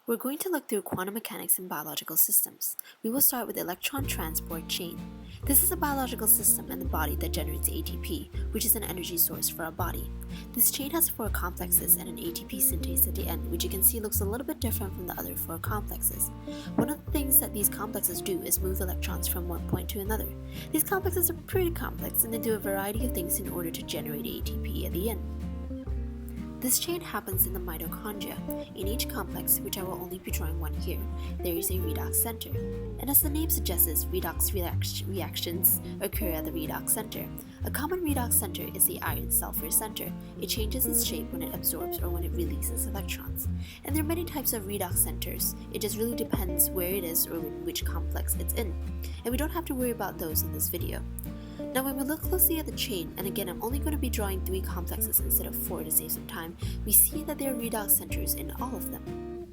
We're going to look through quantum mechanics in biological systems. We will start with the electron transport chain. This is a biological system in the body that generates ATP, which is an energy source for our body. This chain has 4 complexes and an ATP synthase at the end, which you can see looks a little bit different from the other 4 complexes. One of the things that these complexes do is move electrons from one point to another. These complexes are pretty complex and they do a variety of things in order to generate ATP at the end. This chain happens in the mitochondria. In each complex, which I will only be drawing one here, there is a redox center. And as the name suggests, redox reactions occur at the redox center. A common redox center is the iron-sulfur center. It changes its shape when it absorbs or when it releases electrons. And there are many types of redox centers. It just really depends where it is or in which complex it's in. And we don't have to worry about those in this video. Now when we look closely at the chain, and again I'm only going to be drawing 3 complexes instead of 4 to save some time, we see that there are redox centers in all of them.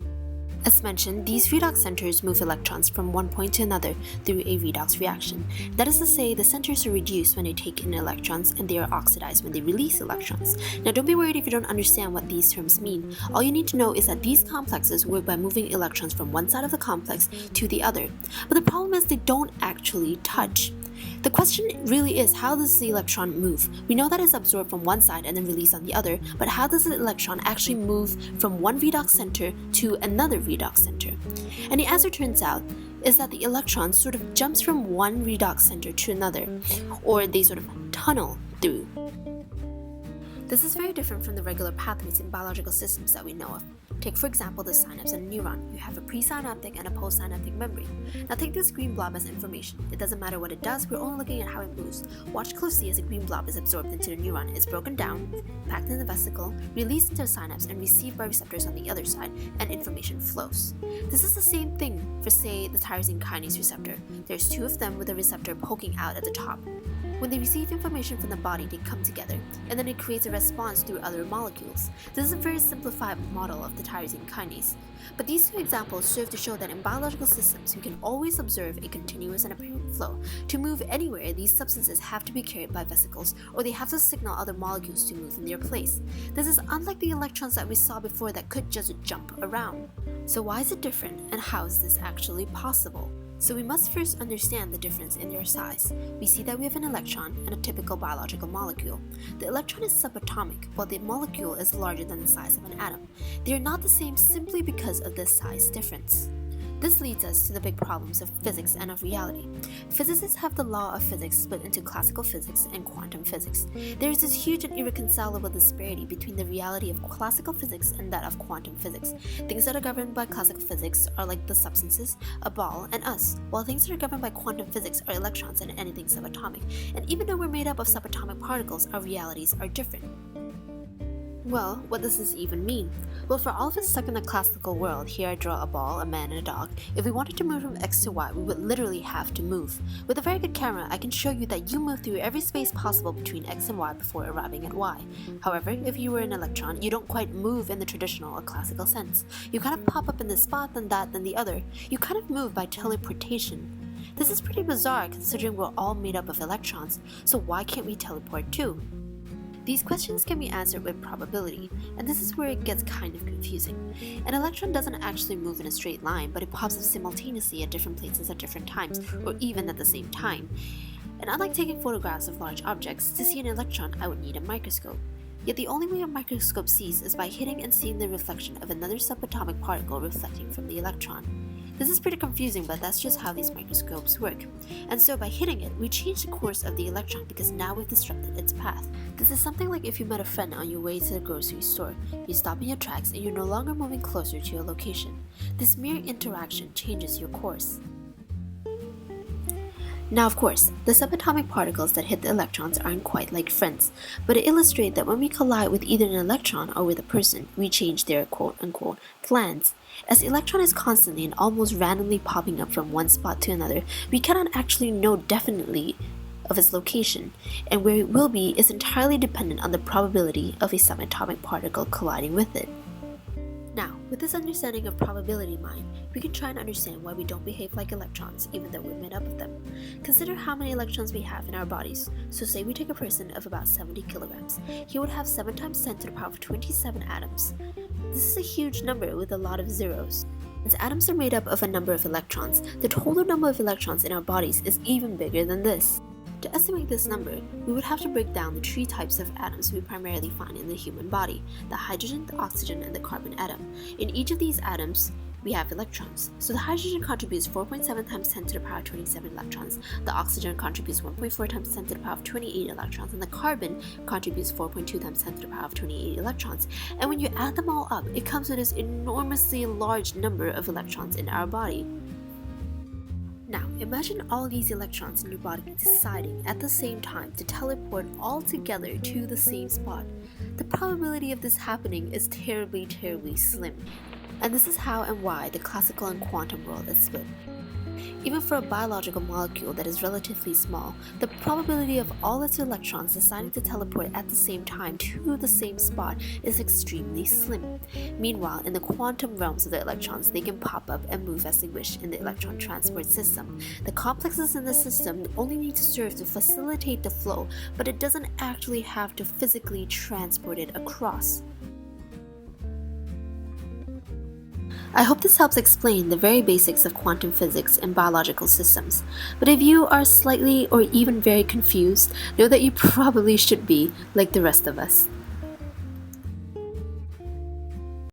As mentioned, these redox centers move electrons from one point to another through a redox reaction. That is to say, the centers are reduced when they take in electrons and they are oxidized when they release electrons. Now don't be worried if you don't understand what these terms mean. All you need to know is that these complexes work by moving electrons from one side of the complex to the other. But the problem is they don't actually touch. The question really is, how does the electron move? We know that it's absorbed from one side and then released on the other, but how does the electron actually move from one redox center to another redox center? And the answer turns out is that the electron sort of jumps from one redox center to another, or they sort of tunnel through. This is very different from the regular pathways in biological systems that we know of. Take for example the synapse and a neuron. You have a presynaptic and a postsynaptic membrane. Now take this green blob as information. It doesn't matter what it does, we're only looking at how it moves. Watch closely as the green blob is absorbed into the neuron, is broken down, packed in the vesicle, released into the synapse and received by receptors on the other side, and information flows. This is the same thing for say the tyrosine kinase receptor. There's 2 of them with a receptor poking out at the top. When they receive information from the body, they come together, and then it creates a response through other molecules. This is a very simplified model of the tyrosine kinase. But these 2 examples serve to show that in biological systems, we can always observe a continuous and apparent flow. To move anywhere, these substances have to be carried by vesicles, or they have to signal other molecules to move in their place. This is unlike the electrons that we saw before that could just jump around. So why is it different, and how is this actually possible? So we must first understand the difference in their size. We see that we have an electron and a typical biological molecule. The electron is subatomic, while the molecule is larger than the size of an atom. They are not the same simply because of this size difference. This leads us to the big problems of physics and of reality. Physicists have the law of physics split into classical physics and quantum physics. There is this huge and irreconcilable disparity between the reality of classical physics and that of quantum physics. Things that are governed by classical physics are like the substances, a ball, and us, while things that are governed by quantum physics are electrons and anything subatomic. And even though we're made up of subatomic particles, our realities are different. Well, what does this even mean? Well, for all of us stuck in the classical world, here I draw a ball, a man, and a dog. If we wanted to move from X to Y, we would literally have to move. With a very good camera, I can show you that you move through every space possible between X and Y before arriving at Y. However, if you were an electron, you don't quite move in the traditional or classical sense. You kind of pop up in this spot, then that, then the other. You kind of move by teleportation. This is pretty bizarre considering we're all made up of electrons, so why can't we teleport too? These questions can be answered with probability, and this is where it gets kind of confusing. An electron doesn't actually move in a straight line, but it pops up simultaneously at different places at different times, or even at the same time. And unlike taking photographs of large objects, to see an electron I would need a microscope. Yet the only way a microscope sees is by hitting and seeing the reflection of another subatomic particle reflecting from the electron. This is pretty confusing, but that's just how these microscopes work. And so by hitting it, we change the course of the electron because now we've disrupted its path. This is something like if you met a friend on your way to the grocery store. You stop in your tracks and you're no longer moving closer to your location. This mere interaction changes your course. Now of course, the subatomic particles that hit the electrons aren't quite like friends, but to illustrate that when we collide with either an electron or with a person, we change their quote-unquote plans. As the electron is constantly and almost randomly popping up from one spot to another, we cannot actually know definitely of its location, and where it will be is entirely dependent on the probability of a subatomic particle colliding with it. Now, with this understanding of probability in mind, we can try and understand why we don't behave like electrons even though we're made up of them. Consider how many electrons we have in our bodies. So say we take a person of about 70 kilograms. He would have 7 times 10 to the power of 27 atoms. This is a huge number with a lot of zeros. Since atoms are made up of a number of electrons, the total number of electrons in our bodies is even bigger than this. To estimate this number, we would have to break down the three types of atoms we primarily find in the human body: the hydrogen, the oxygen, and the carbon atom. In each of these atoms, we have electrons. So the hydrogen contributes 4.7 times 10 to the power of 27 electrons, the oxygen contributes 1.4 times 10 to the power of 28 electrons, and the carbon contributes 4.2 times 10 to the power of 28 electrons. And when you add them all up, it comes with this enormously large number of electrons in our body. Now, imagine all these electrons in your body deciding at the same time to teleport all together to the same spot. The probability of this happening is terribly slim. And this is how and why the classical and quantum world is split. Even for a biological molecule that is relatively small, the probability of all its electrons deciding to teleport at the same time to the same spot is extremely slim. Meanwhile, in the quantum realms of the electrons, they can pop up and move as they wish in the electron transport system. The complexes in the system only need to serve to facilitate the flow, but it doesn't actually have to physically transport it across. I hope this helps explain the very basics of quantum physics and biological systems, but if you are slightly or even very confused, know that you probably should be like the rest of us.